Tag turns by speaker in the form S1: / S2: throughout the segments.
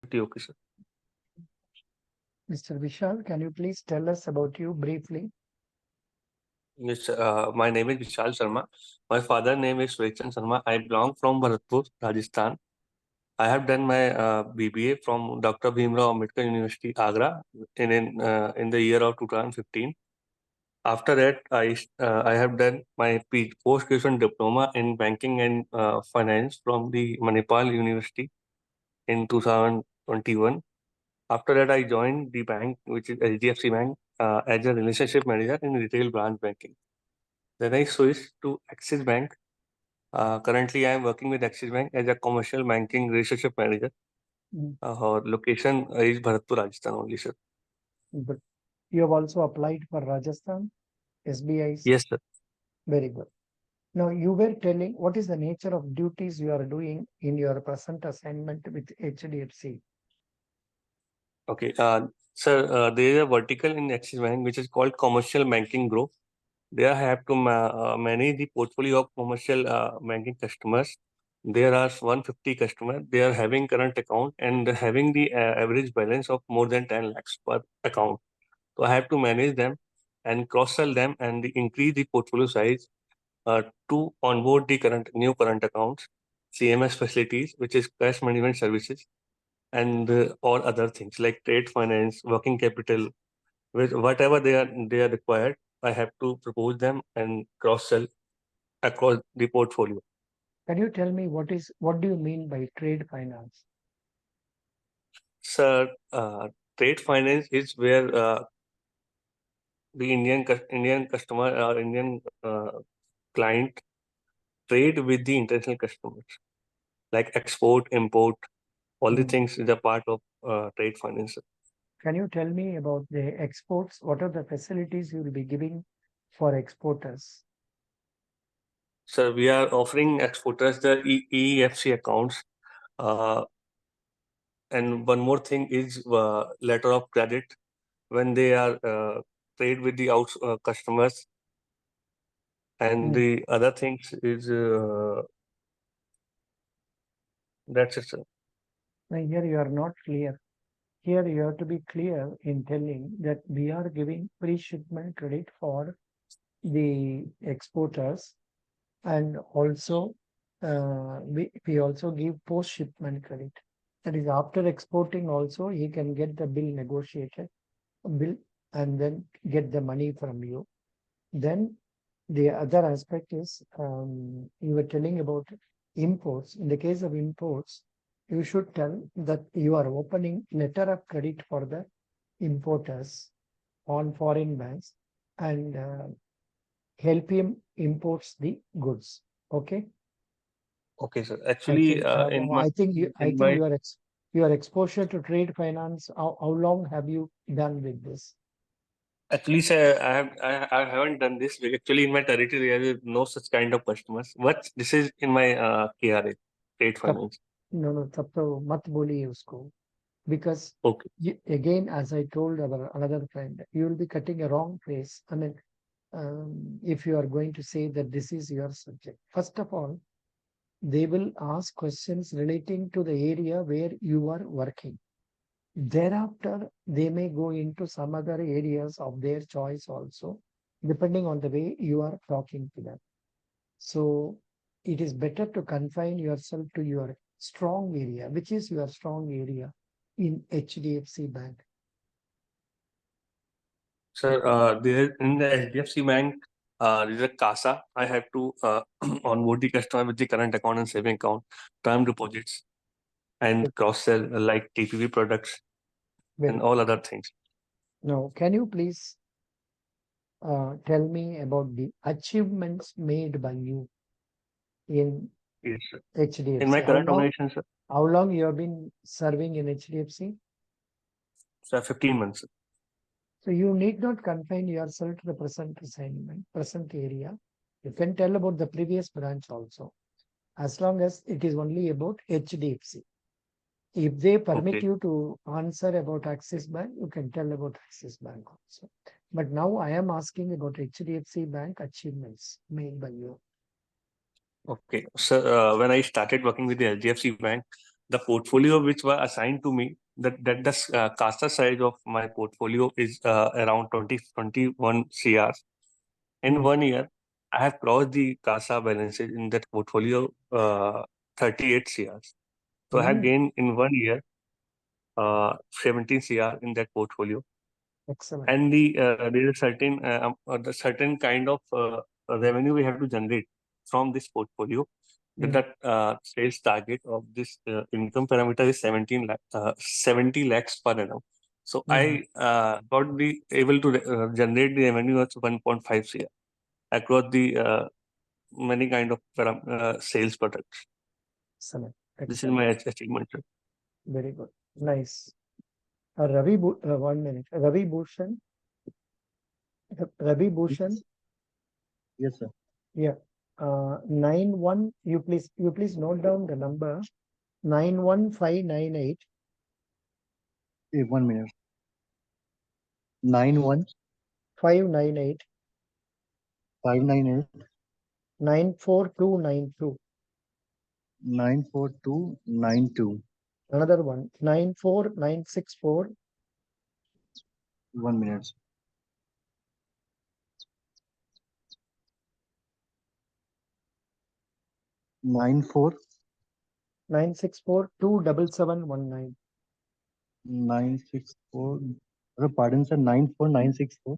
S1: Okay, sir.
S2: Mr. Vishal, can you please tell us about you briefly?
S1: Yes, my name is Vishal Sharma. My father name is Vechan Sharma. I belong from Bharatpur, Rajasthan. I have done my BBA from Dr. Bhimrao Ambedkar University, Agra, in the year of 2015. After that, I have done my post-graduation diploma in banking and finance from the Manipal University in 2021. After that, I joined the bank, which is HDFC Bank, as a relationship manager in retail branch banking. Then I switched to Axis Bank. Currently, I am working with Axis Bank as a commercial banking relationship manager.
S2: Mm,
S1: Our location is Bharatpur, Rajasthan only, sir.
S2: But you have also applied for Rajasthan, SBI's.
S1: Yes, sir.
S2: Very good. Now, you were telling what is the nature of duties you are doing in your present assignment with HDFC?
S1: Okay. Sir, there is a vertical in Axis Bank which is called Commercial Banking Group. There I have to manage the portfolio of commercial banking customers. There are 150 customers. They are having current account and having the average balance of more than 10 lakhs per account. So I have to manage them and cross-sell them and increase the portfolio size to onboard the new current accounts, CMS facilities, which is cash management services, and or other things like trade finance, working capital, with whatever they are required. I have to propose them and cross-sell across the portfolio.
S2: Can you tell me what do you mean by trade finance?
S1: So trade finance is where the Indian customer or Indian client trade with the international customers, like export, import, all the
S2: Mm.
S1: things is a part of trade finance.
S2: Can you tell me about the exports? What are the facilities you will be giving for exporters?
S1: So we are offering exporters the EEFC accounts. Uh, and one more thing is letter of credit when they are trade with the customers. And
S2: Mm.
S1: the other things is that's it, sir.
S2: Now, here you are not clear. Here you have to be clear in telling that we are giving pre-shipment credit for the exporters, and also we also give post-shipment credit. That is, after exporting also he can get the bill negotiated, bill, and then get the money from you. Then the other aspect is, you were telling about imports. In the case of imports, you should tell that you are opening letter of credit for the importers on foreign banks, and help him imports the goods. Okay.
S1: Okay, sir.
S2: I
S1: Actually,
S2: think I
S1: in
S2: think
S1: my
S2: your exposure to trade finance. How long have you done with this?
S1: actually, sir, I haven't done this. Actually, in my territory, there is no such kind of customers. But this is in my KRA, trade
S2: तब
S1: finance.
S2: no no तब तो मत बोलिए उसको, because
S1: Okay.
S2: again, as I told our another friend, you will be cutting a wrong place. I mean, if you are going to say that this is your subject, first of all, they will ask questions relating to the area where you are working. Thereafter, they may go into some other areas of their choice also, depending on the way you are talking to them. So it is better to confine yourself to your strong area, which is your strong area in HDFC Bank.
S1: Sir, there in the HDFC Bank, there is a CASA. I have to onboard the customer with the current account and saving account, term deposits, and cross sell like TPV products
S2: Very
S1: and
S2: good.
S1: all other things.
S2: Now, can you please tell me about the achievements made by you in
S1: Yes, sir. In
S2: HDFC?
S1: my current organization, sir,
S2: How long you have been serving in HDFC?
S1: sir, 15 months.
S2: So you need not confine yourself to the present assignment, present area. You can tell about the previous branch also, as long as it is only about HDFC. If they permit
S1: Okay.
S2: you to answer about Axis Bank, you can tell about Axis Bank also. But now I am asking about HDFC Bank achievements made by you.
S1: Okay. So when I started working with the HDFC Bank, the portfolio which was assigned to me, that the CASA size of my portfolio is around 21 CRs. In 1 year, I have crossed the CASA balances in that portfolio 38 CRs. So I have gained in 1 year 17 CR in that portfolio.
S2: Excellent.
S1: And there is the certain kind of revenue we have to generate from this portfolio. That sales target of this income parameter is 70 lakhs per annum. So I got the able to generate the revenue of 1.5 CR across the many kind of sales products.
S2: Excellent.
S1: This is my achievement, sir.
S2: Very good. Nice. Ravi, 1 minute. Ravi Bhushan. Ravi Bhushan.
S3: Yes, sir.
S2: Yeah. 91. You please note down the number 91598.
S3: 1 minute. 91
S2: 598
S3: 598
S2: 94292.
S3: 94292.
S2: Another one 94964.
S3: 1 minute. 94
S2: 964 27719.
S3: 964. Pardon, sir. 94964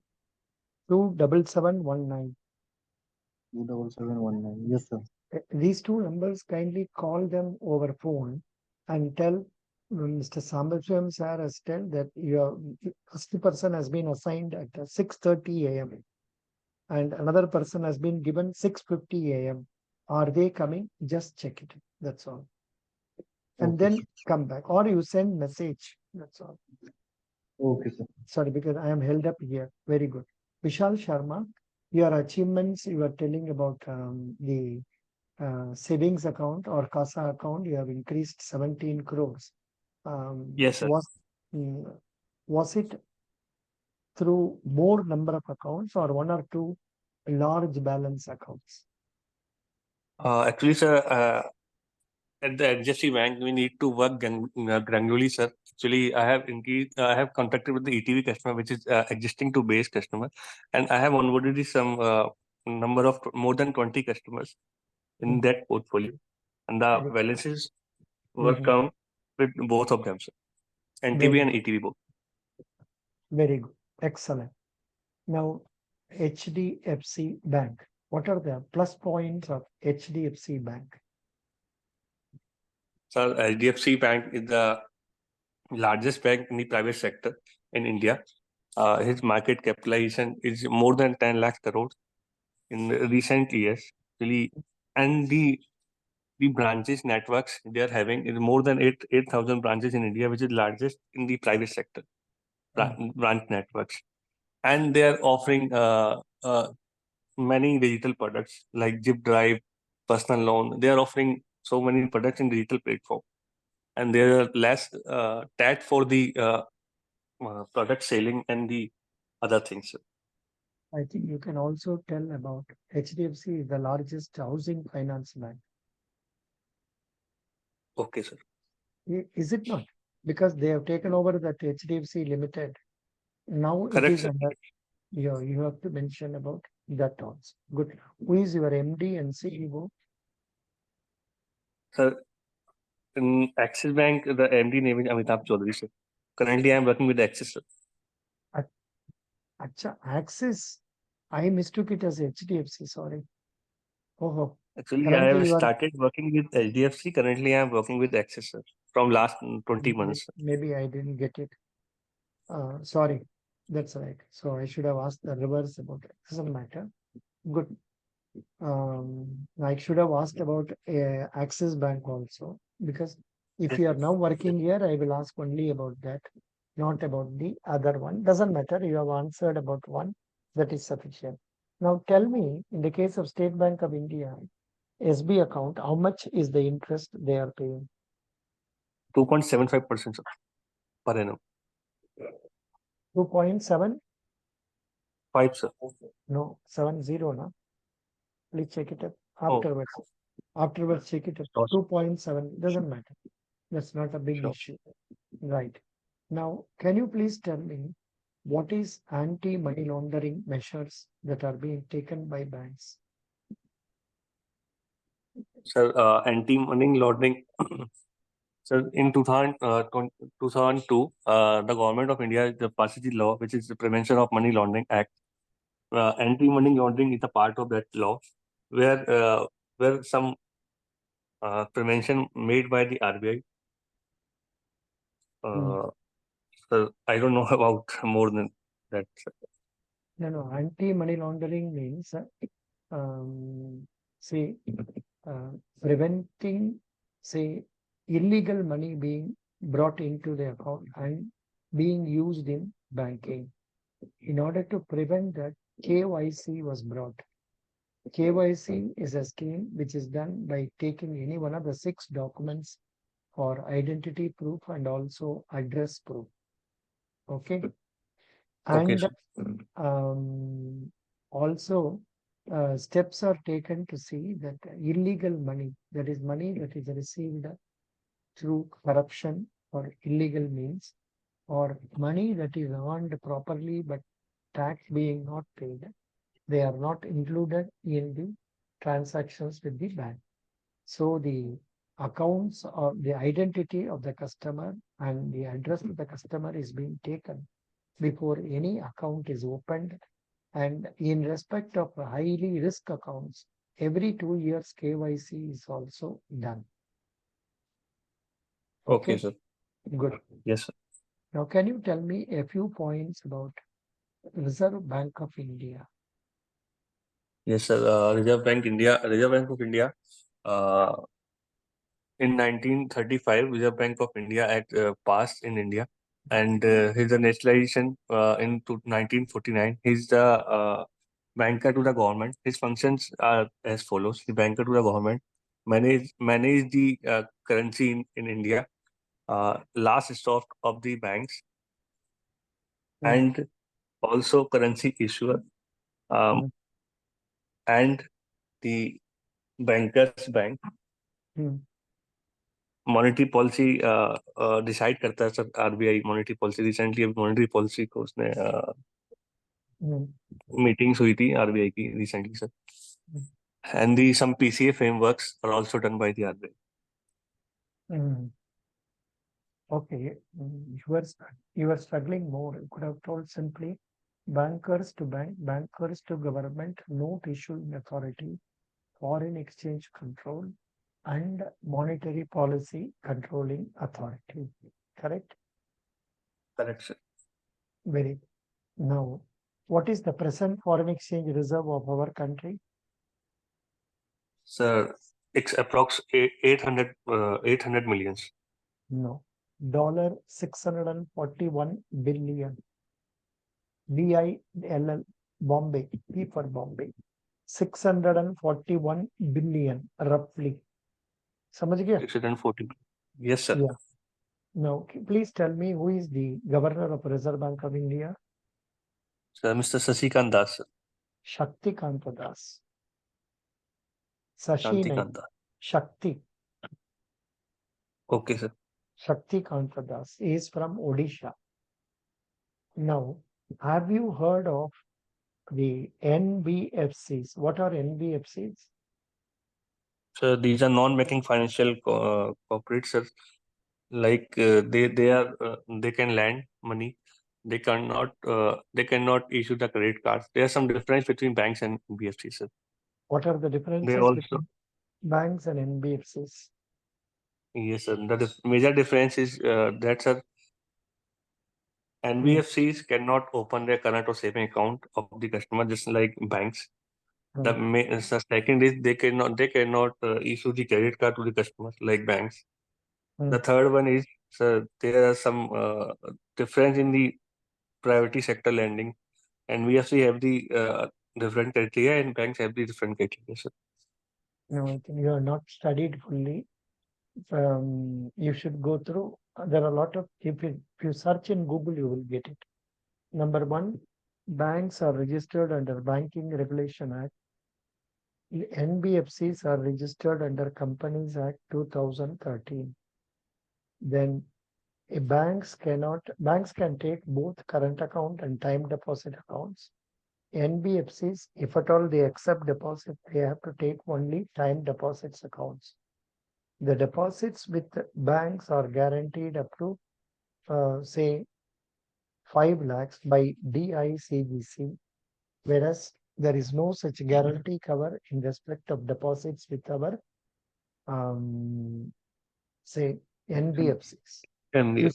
S2: 27719.
S3: 27719. Yes, sir.
S2: These two numbers, kindly call them over phone and tell Mr. Sambaswam sir has tell that your first person has been assigned at 6:30 a.m. and another person has been given 6:50 a.m. Are they coming? Just check it. That's all. And
S3: Okay,
S2: then
S3: sir.
S2: come back, or you send message. That's all.
S3: Okay, sir.
S2: Sorry, because I am held up here. Very good. Vishal Sharma, your achievements you are telling about the savings account or CASA account, you have increased 17 crores.
S1: Yes, sir.
S2: Was it through more number of accounts or one or two large balance accounts?
S1: Actually, sir, at the HDFC Bank, we need to work granularly, sir. Actually, I have increased. I have contacted with the ETV customer, which is existing to base customer, and I have onboarded some number of more than 20 customers in that portfolio, and the balances were come with both of them, sir. NTB and ETV both.
S2: Very good. Excellent. Now, HDFC Bank. What are the plus points of HDFC Bank?
S1: So HDFC Bank is the largest bank in the private sector in India. His market capitalization is more than 10 lakh crores in recent years. Really, and the branches networks they are having is more than 8,000 branches in India, which is largest in the private sector branch networks. And they are offering many digital products like Zip Drive, personal loan. They are offering so many products in digital platform, and there are less TAT for the product selling and the other things.
S2: I think you can also tell about HDFC is the largest housing finance bank.
S1: Okay, sir.
S2: Is it not? Because they have taken over that HDFC Limited. Now
S1: Correct,
S2: it is
S1: sir.
S2: under, you have to mention about that also. Good. Who is your MD and CEO?
S1: Sir, in Axis Bank, the MD name is Amitabh Chaudhary, sir. Currently, I am working with Axis, sir.
S2: Acha, Axis. I mistook it as HDFC. Sorry. Oh,
S1: Actually, I
S2: currently
S1: have
S2: you are.
S1: started working with HDFC. Currently, I am working with Axis, sir, from last 20 months.
S2: Maybe I didn't get it. Sorry. That's right. So I should have asked the reverse about it. Doesn't matter. Good. I should have asked about Axis Bank also, because if you are now working here, I will ask only about that, not about the other one. Doesn't matter. You have answered about one. That is sufficient. Now tell me, in the case of State Bank of India, SB account, how much is the interest they are paying?
S1: 2.75% per annum.
S2: 2.7?
S1: 5, sir.
S2: No, 70, no? Please check it up
S1: Oh.
S2: afterwards. Afterwards, check it up.
S1: Awesome.
S2: 2.7, doesn't matter. That's not a big
S1: Sure.
S2: issue. Right. Now, can you please tell me what is anti-money laundering measures that are being taken by banks?
S1: Sir, anti-money laundering. So in 2002, the government of India passes the law, which is the Prevention of Money Laundering Act. Anti-money laundering is a part of that law, where some prevention made by the RBI. So I don't know about more than that.
S2: No, anti-money laundering means, say, preventing, say, illegal money being brought into the account and being used in banking. In order to prevent that, KYC was brought. KYC is a scheme which is done by taking any one of the 6 documents for identity proof and also address proof. Okay.
S1: Okay,
S2: And
S1: sir.
S2: also steps are taken to see that illegal money, that is money that is received through corruption or illegal means, or money that is earned properly but tax being not paid, they are not included in the transactions with the bank. So the accounts or the identity of the customer and the address of the customer is being taken before any account is opened. And in respect of highly risk accounts, every 2 years KYC is also done.
S1: Okay, sir.
S2: Good.
S1: Yes, sir.
S2: Now, can you tell me a few points about Reserve Bank of India?
S1: Yes, sir. Reserve Bank of India. In 1935, Reserve Bank of India Act passed in India, and his nationalization in 1949. He's the banker to the government. His functions are as follows: the banker to the government, manage the currency in India, last stop of the banks, and also currency issuer, um, and the bankers bank. Monetary policy decide करता है sir RBI monetary policy recently अभी monetary policy को उसने meetings हुई थी RBI की recently sir and the some PCA frameworks are also done by the RBI
S2: Okay, you were struggling more. You could have told simply bankers to bank, bankers to government, note issuing authority, foreign exchange control, and monetary policy controlling authority. Correct?
S1: Correct sir
S2: Very. Now, what is the present foreign exchange reserve of our country?
S1: Sir it's approx 800 millions.
S2: No. $641 billion. BILL, Bombay, P for Bombay. 641 billion roughly. समझ गया?
S1: 640. Yes, sir.
S2: Yeah. Now, please tell me who is the governor of Reserve Bank of India?
S1: Sir, Mr. Sasikant Das, sir.
S2: Shaktikanta Das. Sashi nahi,
S1: Shantikant Das.
S2: Shakti.
S1: Okay, sir.
S2: Shaktikanta Das is from Odisha. Now, have you heard of the NBFCs? What are NBFCs?
S1: So these are non-banking financial corporates, sir. Like they can lend money. They cannot issue the credit cards. There's some difference between banks and NBFCs, sir.
S2: What are the
S1: They
S2: differences
S1: also
S2: between banks and NBFCs?
S1: yes, sir. The major difference is that sir, NBFCs cannot open their current or saving account of the customer just like banks. The second is they cannot issue the credit card to the customers like banks. The third one is there are some difference in the priority sector lending, and we actually have the different criteria, and banks have the different criteria. So.
S2: No, I think you are not studied fully. You should go through. There are a lot of, if you search in Google, you will get it. Number one, banks are registered under Banking Regulation Act. NBFCs are registered under Companies Act 2013. Then banks can take both current account and time deposit accounts. NBFCs, if at all they accept deposit, they have to take only time deposits accounts. The deposits with banks are guaranteed up to say 5 lakhs by DICGC, whereas there is no such guarantee cover in respect of deposits with our say NBFCs.
S1: And
S2: You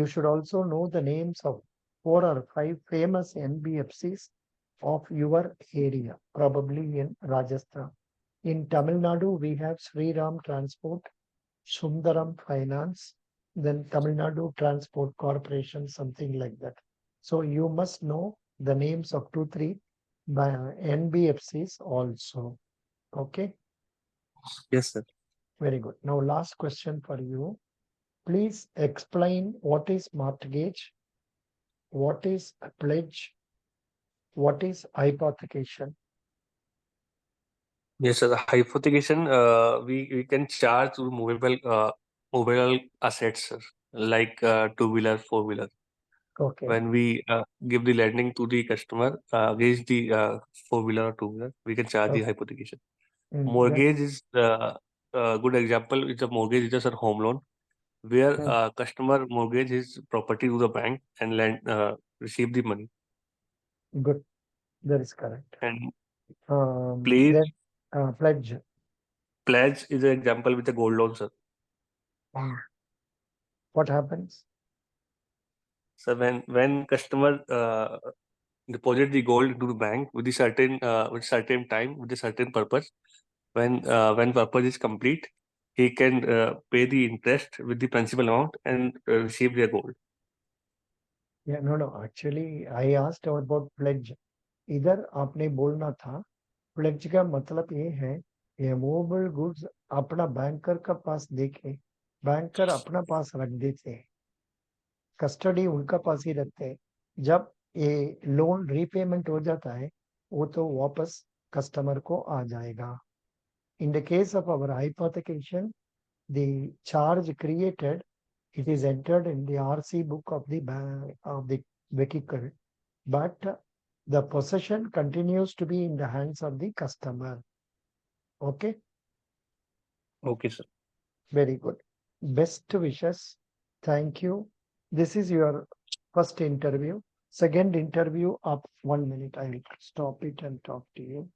S2: should also know the names of 4 or 5 famous NBFCs of your area, probably in Rajasthan. In Tamil Nadu, we have Sri Ram Transport, Sundaram Finance, then Tamil Nadu Transport Corporation, something like that. So you must know the names of 2, 3 NBFCs also. Okay,
S1: yes, sir.
S2: very good. Now, last question for you. Please explain what is mortgage, what is a pledge, what is hypothecation.
S1: Yes, sir. The hypothecation, we can charge to movable assets, sir, like two-wheeler, four-wheeler.
S2: Okay.
S1: When we give the lending to the customer against the four-wheeler or two-wheeler, we can charge the
S2: Okay.
S1: hypothecation.
S2: Mm,
S1: Mortgage is a good example. It's a mortgage, it's just a home loan where customer mortgage his property to the bank and receive the money.
S2: good. That is correct.
S1: And
S2: Then
S1: pledge
S2: pledge.
S1: pledge is an example with a gold loan, sir.
S2: What happens?
S1: So when customer deposit the gold into the bank with certain time with a certain purpose, when purpose is complete, he can pay the interest with the principal amount and receive their gold.
S2: Yeah, no. Actually, I asked about pledge. इधर आपने बोलना था pledge का मतलब ये है ये movable goods अपना बैंकर का पास देके बैंकर अपना पास रख देते हैं, कस्टडी उनका पास ही रखते हैं. जब ये लोन रीपेमेंट हो जाता है वो तो वापस कस्टमर को आ जाएगा. In the case of our hypothecation, the charge created, it is entered in the RC book of the vehicle, but the possession continues to be in the hands of the customer. Okay,
S1: Okay, sir.
S2: very good. Best wishes. Thank you. This is your first interview. Second interview of 1 minute. I will stop it and talk to you.